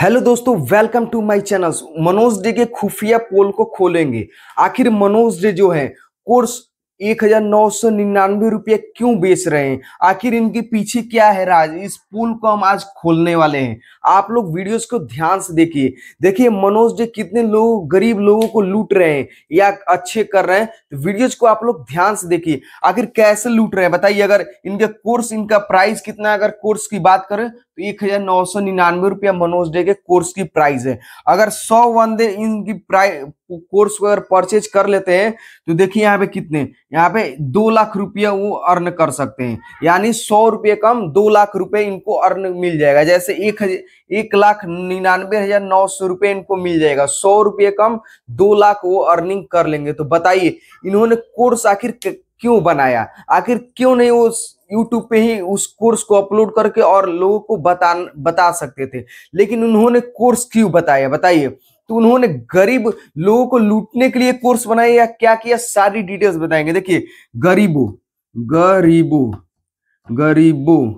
Hello दोस्तों, welcome to my channel. Manoj Dey के खुफिया पोल को खोलेंगे। आखिर मनोज डे जो है कोर्स 1999 रुपये क्यों बेच रहे हैं? आखिर इनके पीछे क्या है राज? इस पोल को हम आज खोलने वाले हैं। आप लोग वीडियोस को ध्यान से देखिए। देखिए मनोज डे कितने लोग, गरीब लोगों को लूट रहे हैं या अच्छे कर रहे हैं। तो वीडियोस को आप लोग ध्यान से देखिए, आखिर कैसे लूट रहे हैं बताइए। अगर इनके कोर्स, इनका प्राइस कितना है? अगर कोर्स की बात करें तो 1999 रुपया मनोज डे के कोर्स की प्राइस है। अगर 100 बंदे इनकी प्राइस कोर्स को अगर परचेज कर लेते हैं तो देखिए यहाँ पे कितने, यहाँ पे 2 लाख रुपया वो अर्न कर सकते हैं। यानी 100 रुपये कम 2 लाख रुपए इनको अर्न मिल जाएगा। जैसे 1,99,900 रुपये इनको मिल जाएगा। 100 रुपये कम 2 लाख वो अर्निंग कर लेंगे। तो बताइए इन्होंने कोर्स आखिर क्यों बनाया? आखिर क्यों नहीं वो यूट्यूब पे ही उस कोर्स को अपलोड करके और लोगों को बता सकते थे? लेकिन उन्होंने कोर्स क्यों बताया बताइए? तो उन्होंने गरीब लोगों को लूटने के लिए कोर्स बनाया या क्या किया, सारी डिटेल्स बताएंगे। देखिए गरीबों गरीबों गरीबों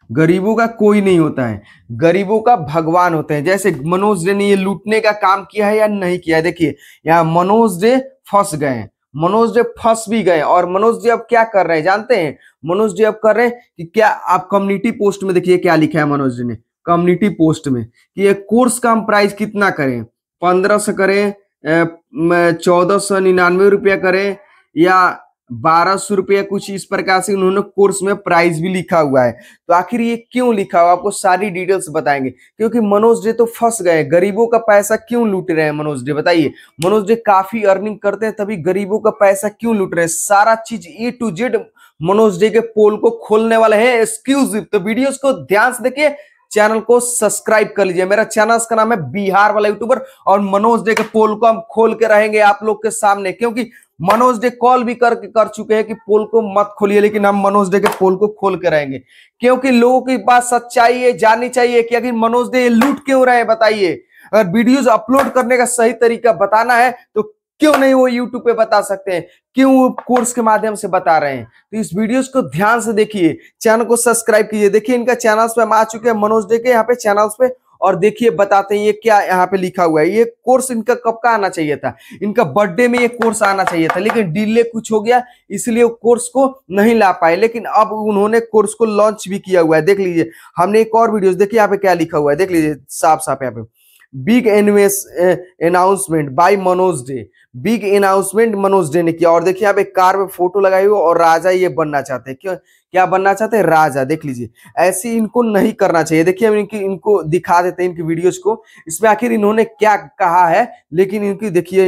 गरीबों का कोई नहीं होता है, गरीबों का भगवान होते हैं। जैसे मनोज डे ने ये लूटने का काम किया है या नहीं किया? देखिए यहाँ मनोज डे फंस गए हैं, मनोज डे फंस भी गए। और मनोज जी अब क्या कर रहे हैं जानते हैं? मनोज जी अब कर रहे हैं कि क्या, आप कम्युनिटी पोस्ट में देखिए क्या लिखा है मनोज जी ने कम्युनिटी पोस्ट में कि ये कोर्स का हम प्राइस कितना करें, 1500 करें, 1499 रुपया करें या 1200 रुपया, कुछ इस प्रकार से उन्होंने कोर्स में प्राइस भी लिखा हुआ है। तो आखिर ये क्यों लिखा हुआ, आपको सारी डिटेल्स बताएंगे। क्योंकि मनोज डे तो फंस गए, गरीबों का पैसा क्यों लूट रहे हैं मनोज डे बताइए? मनोज डे काफी अर्निंग करते हैं, तभी गरीबों का पैसा क्यों लूट रहे हैं? सारा चीज A to Z Manoj Dey के पोल को खोलने वाले हैं एक्सक्लूसिव। तो वीडियोस को ध्यान से देखिए, चैनल को सब्सक्राइब कर लीजिए। मेरा चैनल का नाम है बिहार वाला यूट्यूबर, और मनोज डे के पोल को हम खोल के रहेंगे आप लोग के सामने। क्योंकि मनोज डे कॉल भी कर चुके हैं कि पोल को मत खोलिए, लेकिन हम मनोज डे के पोल को खोल के रहेंगे। क्योंकि लोगों की बात सच्चाई है, जाननी चाहिए कि आखिर मनोज डे लूट क्यों रहे हैं बताइए। अगर वीडियोस अपलोड करने का सही तरीका बताना है तो क्यों नहीं वो यूट्यूब पे बता सकते हैं, क्यों वो कोर्स के माध्यम से बता रहे हैं? तो इस वीडियोस को ध्यान से देखिए, चैनल को सब्सक्राइब कीजिए। देखिए इनका चैनल्स पे हम आ चुके हैं मनोज डे के यहाँ पे चैनल्स पे, और देखिए बताते हैं ये क्या यहाँ पे लिखा हुआ है। ये कोर्स इनका कब का आना चाहिए था? इनका बर्थडे में ये कोर्स आना चाहिए था, लेकिन डिले कुछ हो गया, इसलिए वो कोर्स को नहीं ला पाए। लेकिन अब उन्होंने कोर्स को लॉन्च भी किया हुआ है। देख लीजिए, हमने एक और वीडियो देखिए यहाँ पे क्या लिखा हुआ है, देख लीजिए साफ साफ यहाँ पे, big announcement bye Manoj day. Big announcement Manoj day ने किया। और देखिए यहाँ पे कार में फोटो लगाई हुई, और राजा ये बनना चाहते हैं। क्यों, क्या बनना चाहते हैं? राजा। देख लीजिए, ऐसे इनको नहीं करना चाहिए। देखिए हम इनको दिखा देते हैं इनकी वीडियोस को, इसमें आखिर इन्होंने क्या कहा है। लेकिन इनकी देखिए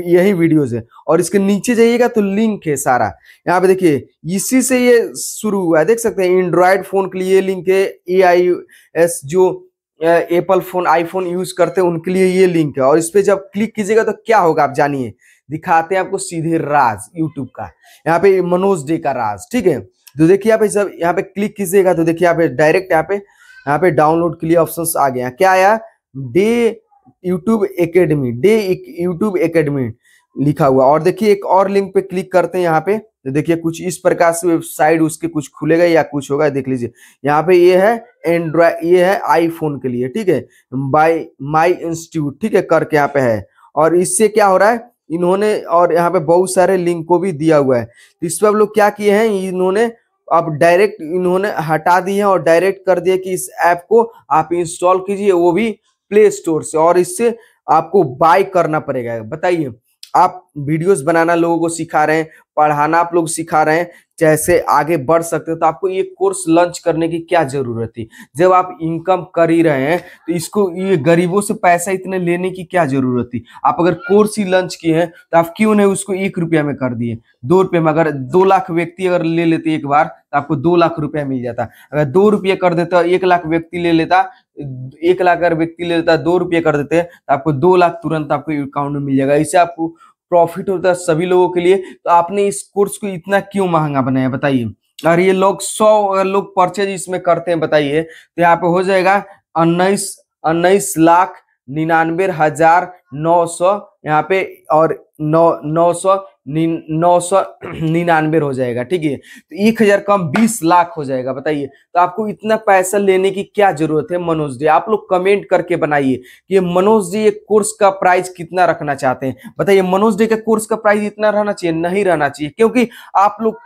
यही वीडियोस है, और इसके नीचे जाइएगा तो लिंक है सारा। यहाँ पे देखिए इसी से ये शुरू हुआ है, देख सकते हैं। एंड्रॉयड फोन के लिए लिंक है, AIS जो एप्पल फोन, आईफोन यूज करते हैं उनके लिए ये लिंक है। और इस पे जब क्लिक कीजिएगा तो क्या होगा आप जानिए। दिखाते हैं आपको सीधे राज यूट्यूब का, यहाँ पे मनोज डे का राज, ठीक है। तो देखिए यहाँ पे जब यहाँ पे क्लिक कीजिएगा तो देखिए यहाँ पे डायरेक्ट यहाँ पे डाउनलोड के लिए ऑप्शंस आ गया। क्या आया? Day YouTube academy, day YouTube academy लिखा हुआ। और देखिए एक और लिंक पे क्लिक करते हैं यहाँ पे, तो देखिए कुछ इस प्रकार से वेबसाइट उसके कुछ खुलेगा या कुछ होगा। देख लीजिए यहाँ पे ये है एंड्रॉइड, ये है आईफोन के लिए, ठीक है, बाय माई इंस्टीट्यूट, ठीक है, करके यहाँ पे है। और इससे क्या हो रहा है इन्होंने, और यहाँ पे बहुत सारे लिंक को भी दिया हुआ है। तो इस पर आप लोग क्या किए हैं, इन्होंने अब डायरेक्ट इन्होंने हटा दिए हैं और डायरेक्ट कर दिया कि इस ऐप को आप इंस्टॉल कीजिए, वो भी प्ले स्टोर से। और इससे आपको बाय करना पड़ेगा। बताइए, आप वीडियोस बनाना लोगों को सिखा रहे हैं, पढ़ाना आप लोग सिखा रहे हैं, जैसे आगे बढ़ सकते हो, तो आपको ये कोर्स लॉन्च करने की क्या जरूरत थी? जब आप इनकम कर ही रहे हैं तो इसको, ये गरीबों से पैसा इतने लेने की क्या जरूरत थी? आप अगर कोर्स ही लॉन्च किए हैं तो आप क्यों नहीं उसको 1 रुपया में कर दिए, 2 रुपये में? अगर 2 लाख व्यक्ति अगर ले लेते एक बार तो आपको 2 लाख रुपया मिल जाता। अगर 2 रुपये कर देता, 1 लाख व्यक्ति ले लेता, 1 लाख अगर व्यक्ति ले लेता, 2 रुपये कर देते तो आपको 2 लाख तुरंत आपको अकाउंट में मिल जाएगा। इससे आपको प्रॉफिट होता है सभी लोगों के लिए। तो आपने इस कोर्स को इतना क्यों महंगा बनाया बताइए? और ये लोग 100 लोग परचेज इसमें करते हैं बताइए, तो यहाँ पे हो जाएगा 19,99,900 यहाँ पे, और 900 999 हो जाएगा। ठीक है, तो 1000 कम 20 लाख हो जाएगा। बताइए, तो आपको इतना पैसा लेने की क्या जरूरत है मनोज जी? आप लोग कमेंट करके बनाइए कि ये मनोज जी ये कोर्स का प्राइस कितना रखना चाहते हैं। बताइए, मनोज जी का कोर्स का प्राइस इतना रहना चाहिए? नहीं रहना चाहिए, क्योंकि आप लोग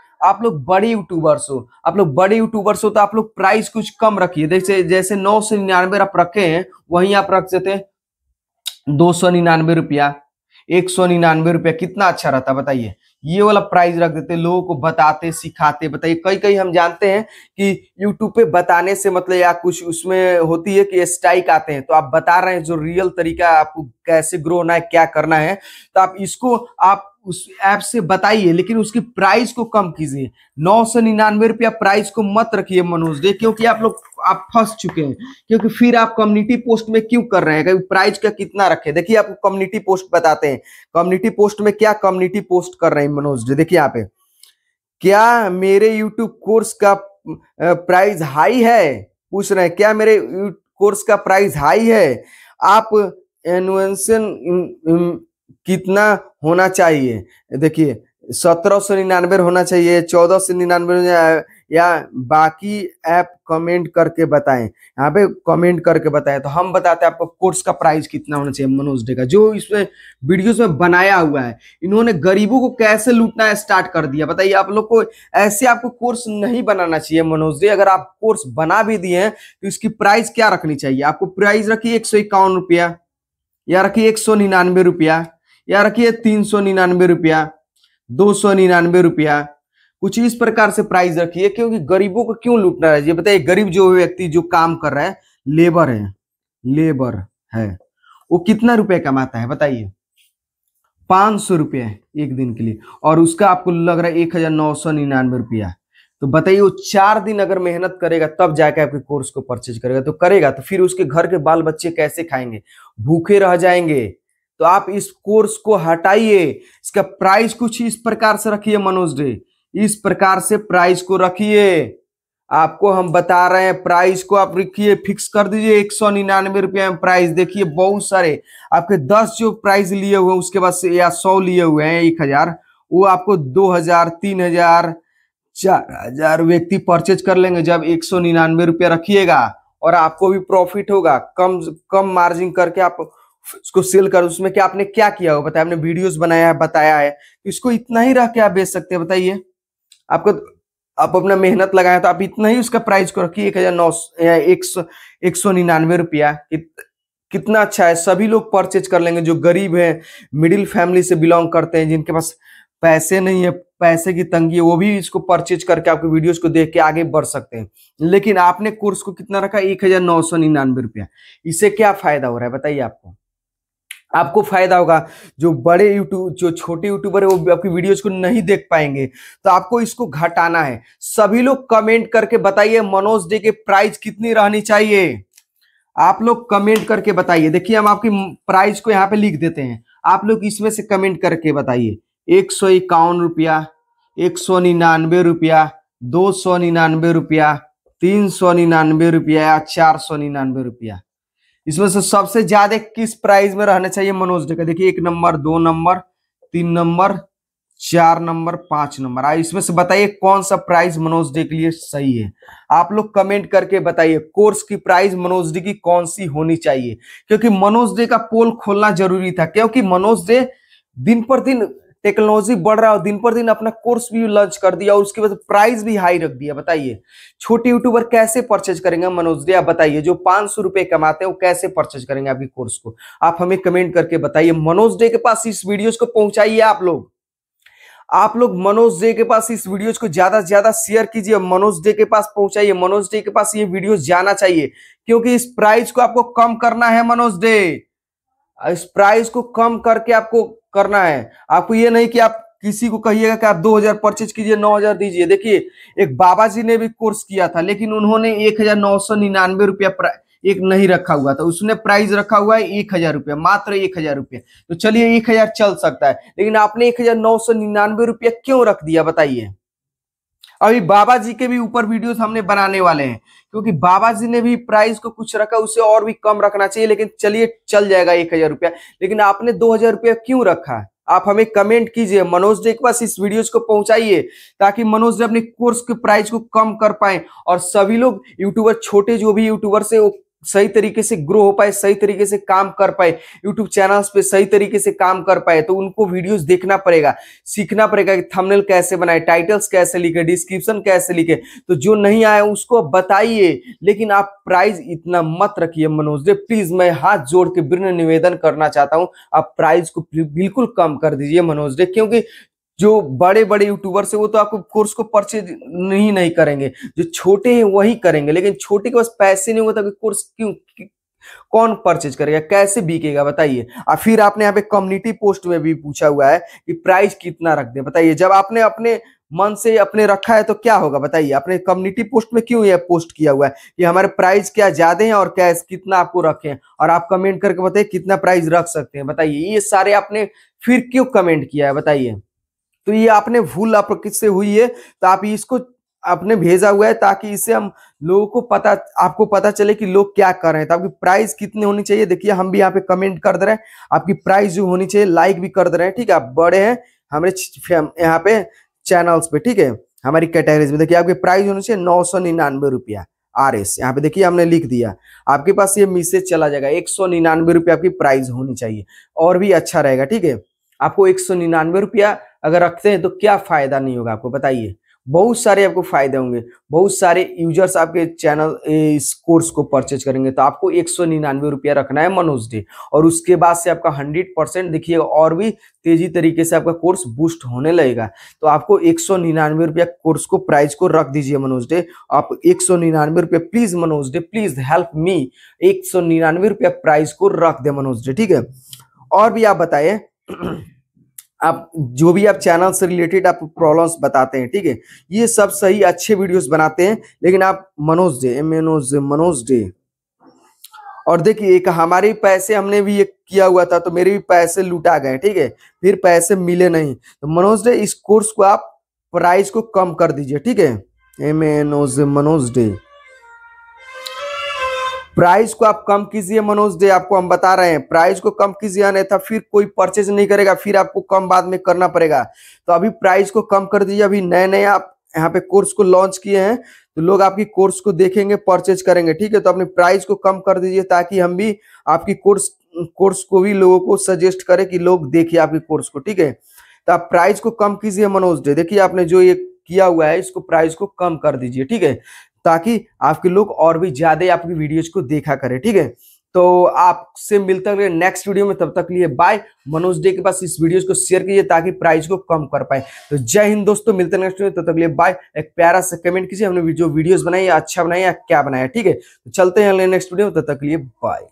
बड़े यूट्यूबर्स हो, तो आप लोग प्राइस कुछ कम रखिए। जैसे 999 आप रखे हैं, वहीं आप रख सकते हैं 299 रुपया, 199 रुपया। कितना अच्छा रहता बताइए। ये वाला प्राइस रख देते, लोगों को बताते सिखाते। बताइए, कई कई हम जानते हैं कि यूट्यूब पे बताने से मतलब या कुछ उसमें होती है कि स्ट्राइक आते हैं, तो आप बता रहे हैं जो रियल तरीका आपको कैसे ग्रो होना है, क्या करना है, तो आप इसको आप उस ऐप से बताइए, लेकिन उसकी प्राइस को कम कीजिए। 999 रुपया प्राइस को मत रखिए मनोज जी, क्योंकि आप फंस चुके हैं। क्योंकि फिर आप कम्युनिटी पोस्ट में क्यों कर रहे हैं? प्राइस का कितना रखे? देखिए, आपको कम्युनिटी पोस्ट बताते हैं। कम्युनिटी पोस्ट में क्या कम्युनिटी पोस्ट कर रहे हैं मनोज जी? देखिए यहाँ पे, क्या मेरे यूट्यूब कोर्स का प्राइस हाई है? पूछ रहे हैं, क्या मेरे कोर्स का प्राइस हाई है? आप एनुएशन कितना होना चाहिए? देखिए, 1799 होना चाहिए, 1499, या बाकी ऐप कमेंट करके बताएं। यहाँ पे कमेंट करके बताएं, तो हम बताते हैं आपको कोर्स का प्राइस कितना होना चाहिए मनोज डे का, जो इसमें वीडियोस में बनाया हुआ है। इन्होंने गरीबों को कैसे लूटना स्टार्ट कर दिया। बताइए, आप लोग को ऐसे आपको कोर्स नहीं बनाना चाहिए मनोज जी। अगर आप कोर्स बना भी दिए हैं, तो इसकी प्राइस क्या रखनी चाहिए? आपको प्राइस रखिए 151 रुपया, या रखिए 199 रुपया, या रखिए 399 रुपया, 299 रुपया। कुछ इस प्रकार से प्राइस रखिए, क्योंकि गरीबों को क्यों लूटना है? ये बताइए, गरीब जो व्यक्ति जो काम कर रहा है, लेबर है, वो कितना रुपए कमाता है? बताइए, 500 रुपये एक दिन के लिए, और उसका आपको लग रहा है 1999 रुपया। तो बताइए, वो 4 दिन अगर मेहनत करेगा तब जाके आपके कोर्स को परचेज करेगा, तो करेगा तो फिर उसके घर के बाल बच्चे कैसे खाएंगे? भूखे रह जाएंगे। तो आप इस कोर्स को हटाइए, इसका प्राइस कुछ इस प्रकार से रखिए मनोज जी, इस प्रकार से प्राइस को रखिए। आपको हम बता रहे हैं, प्राइस को आप रखिए, फिक्स कर दीजिए 199 रुपया में प्राइस। देखिए, बहुत सारे आपके 10 जो प्राइस लिए हुए हैं, उसके बाद से या 100 लिए हुए हैं 1000, वो आपको 2000, 3000, 4000 व्यक्ति परचेज कर लेंगे जब 199 रुपया रखिएगा, और आपको भी प्रॉफिट होगा। कम कम मार्जिन करके आप उसको सेल कर, उसमें क्या आपने क्या किया हो? बताया, आपने वीडियोस बनाया है, बताया है, इसको इतना ही रख के आप बेच सकते हैं। बताइए, आपको आप अपना मेहनत लगाए तो आप इतना ही उसका प्राइस को रखिए 1,999 रुपया। कितना अच्छा है, सभी लोग परचेज कर लेंगे। जो गरीब है, मिडिल फैमिली से बिलोंग करते हैं, जिनके पास पैसे नहीं है, पैसे की तंगी है, वो भी इसको परचेज करके आपके वीडियोस को देख के आगे बढ़ सकते हैं। लेकिन आपने कोर्स को कितना रखा? 1,999 रुपया। इससे क्या फायदा हो रहा है? बताइए, आपको फायदा होगा। जो बड़े यूट्यूब, जो छोटे यूट्यूबर है, वो आपकी वीडियोस को नहीं देख पाएंगे, तो आपको इसको घटाना है। सभी लोग कमेंट करके बताइए मनोज डे के प्राइस कितनी रहनी चाहिए। आप लोग कमेंट करके बताइए। देखिए, हम आपकी प्राइस को यहाँ पे लिख देते हैं, आप लोग इसमें से कमेंट करके बताइए। 151 रुपया, 199 रुपया, 299 रुपया, 399 रुपया, या 499 रुपया। इसमें से सबसे ज्यादा किस प्राइस में रहना चाहिए मनोज डे का? देखिए, 1 number, 2 number, 3 number, 4 number, 5 number. आप इसमें से बताइए कौन सा प्राइस मनोज डे के लिए सही है। आप लोग कमेंट करके बताइए कोर्स की प्राइस मनोज डे की कौन सी होनी चाहिए, क्योंकि मनोज डे का पोल खोलना जरूरी था। क्योंकि मनोज डे दिन पर दिन टेक्नोलॉजी बढ़ रहा है, और दिन पर दिन अपना कोर्स भी लॉन्च कर दिया, और उसके बाद प्राइस भी हाई रख दिया। बताइए, छोटे यूट्यूबर कैसे परचेज करेंगे मनोज डे? आप बताइए, जो 500 रुपए कमाते हैं, वो कैसे परचेज करेंगे आपके कोर्स को? आप हमें कमेंट करके बताइए। मनोज डे के पास इस वीडियोस को पहुंचाइए। आप लोग मनोज डे के पास इस वीडियोस को ज्यादा से ज्यादा शेयर कीजिए, मनोज डे के पास पहुंचाइए। मनोज डे के पास ये वीडियोस जाना चाहिए, क्योंकि इस प्राइस को आपको कम करना है मनोज डे। इस प्राइस को कम करके आपको करना है। आपको ये नहीं कि आप किसी को कहिएगा कि आप 2000 परचेज कीजिए, 9000 दीजिए। देखिए, एक बाबा जी ने भी कोर्स किया था, लेकिन उन्होंने 1,999 रुपया एक नहीं रखा हुआ था, उसने प्राइस रखा हुआ है 1000 रुपया, मात्र 1000 रुपया। तो चलिए, 1000 चल सकता है, लेकिन आपने 1,999 रुपया क्यों रख दिया? बताइए। अभी बाबा जी के भी ऊपर वीडियोस हमने बनाने वाले हैं, क्योंकि बाबा जी ने भी प्राइस को कुछ रखा, उसे और भी कम रखना चाहिए, लेकिन चलिए चल जाएगा 1000 रुपया। लेकिन आपने 2000 रुपया क्यों रखा? आप हमें कमेंट कीजिए, मनोज डे के पास इस वीडियोस को पहुंचाइए ताकि मनोज डे अपने कोर्स के प्राइस को कम कर पाए और सभी लोग यूट्यूबर, छोटे जो भी यूट्यूबर से वो सही तरीके से ग्रो हो पाए, सही तरीके से काम कर पाए, यूट्यूब चैनल्स पे सही तरीके से काम कर पाए। तो उनको वीडियोस देखना पड़ेगा, सीखना पड़ेगा कि थंबनेल कैसे बनाए, टाइटल्स कैसे लिखे, डिस्क्रिप्शन कैसे लिखे। तो जो नहीं आया उसको बताइए, लेकिन आप प्राइस इतना मत रखिए मनोज डे, प्लीज। मैं हाथ जोड़ के विनम्र निवेदन करना चाहता हूं, आप प्राइस को बिल्कुल कम कर दीजिए मनोज डे, क्योंकि जो बड़े बड़े यूट्यूबर्स है वो तो आपको कोर्स को परचेज नहीं करेंगे, जो छोटे हैं वही करेंगे। लेकिन छोटे के पास पैसे नहीं होता कि कोर्स क्यों, कौन परचेज करेगा, कैसे बिकेगा बताइए। और फिर आपने यहाँ पे कम्युनिटी पोस्ट में भी पूछा हुआ है कि प्राइस कितना रख दे, बताइए। जब आपने अपने मन से अपने रखा है तो क्या होगा बताइए। आपने कम्युनिटी पोस्ट में क्यों यह पोस्ट किया हुआ है कि हमारे प्राइस क्या ज्यादा है और क्या कितना आपको रखें, और आप कमेंट करके बताइए कितना प्राइस रख सकते हैं, बताइए। ये सारे आपने फिर क्यों कमेंट किया है बताइए। तो ये आपने भूल आप किससे हुई है, तो आप इसको आपने भेजा हुआ है ताकि इससे हम लोगों को पता, आपको पता चले कि लोग क्या कर रहे हैं। तो आपकी प्राइस कितनी होनी चाहिए, देखिए हम भी यहाँ पे कमेंट कर दे रहे हैं, आपकी प्राइस जो होनी चाहिए, लाइक भी कर दे रहे हैं, ठीक है। आप बड़े हैं हमारे यहाँ पे चैनल्स पे, ठीक है, हमारी कैटेगरीज में। देखिए आपकी प्राइस होनी चाहिए 999 रुपया RS, यहाँ पे देखिए हमने लिख दिया, आपके पास ये मैसेज चला जाएगा। 199 रुपया आपकी प्राइस होनी चाहिए, और भी अच्छा रहेगा, ठीक है। आपको 199 रुपया अगर रखते हैं तो क्या फायदा नहीं होगा आपको बताइए। बहुत सारे आपको फायदे होंगे, बहुत सारे यूजर्स आपके चैनल इस कोर्स को परचेज करेंगे। तो आपको 199 रुपया रखना है मनोज डे, और उसके बाद से आपका 100% देखिए और भी तेजी तरीके से आपका कोर्स बूस्ट होने लगेगा। तो आपको 199 रुपया कोर्स को प्राइस को रख दीजिए मनोज डे। आप 199 रुपया please Manoj day, please help me, 199 रुपया प्राइस को रख दे मनोज डे, ठीक है। और भी आप बताइए आप जो भी आप चैनल से रिलेटेड आप प्रॉब्लम्स बताते हैं, ठीक है, ये सब सही अच्छे वीडियोस बनाते हैं, लेकिन आप मनोज डे और देखिए एक हमारे पैसे हमने भी ये किया हुआ था तो मेरे भी पैसे लुटा गए, ठीक है, फिर पैसे मिले नहीं। तो मनोज डे इस कोर्स को आप प्राइस को कम कर दीजिए, ठीक है। मनोज डे प्राइस को आप कम कीजिए मनोज डे, आपको हम बता रहे हैं प्राइस को कम कीजिए, अन्यथा फिर कोई परचेज नहीं करेगा, फिर आपको कम बाद में करना पड़ेगा। तो अभी प्राइस को कम कर दीजिए। अभी नए नए आप यहाँ पे कोर्स को लॉन्च किए हैं तो लोग आपकी कोर्स को देखेंगे, परचेज करेंगे, ठीक है। तो अपने प्राइस को कम कर दीजिए ताकि हम भी आपकी कोर्स को भी लोगों को सजेस्ट करें कि लोग देखिए आपकी कोर्स को, ठीक है। तो आप प्राइस को कम कीजिए मनोज डे। देखिए आपने जो ये किया हुआ है इसको प्राइस को कम कर दीजिए, ठीक है, ताकि आपके लोग और भी ज्यादा आपकी वीडियोज को देखा करें, ठीक है। तो आपसे मिलते हैं नेक्स्ट वीडियो में, तब तक लिए बाय। मनोज डे के पास इस वीडियोस को शेयर कीजिए ताकि प्राइस को कम कर पाए। तो जय हिंद दोस्तों, मिलते हैं नेक्स्ट वीडियो, तब तक लिए बाय। एक प्यारा सा कमेंट कीजिए हमने जो वीडियोस बनाई अच्छा बनाया क्या बनाया, ठीक है। तो चलते हैं नेक्स्ट वीडियो में, तब तक लिए बाय।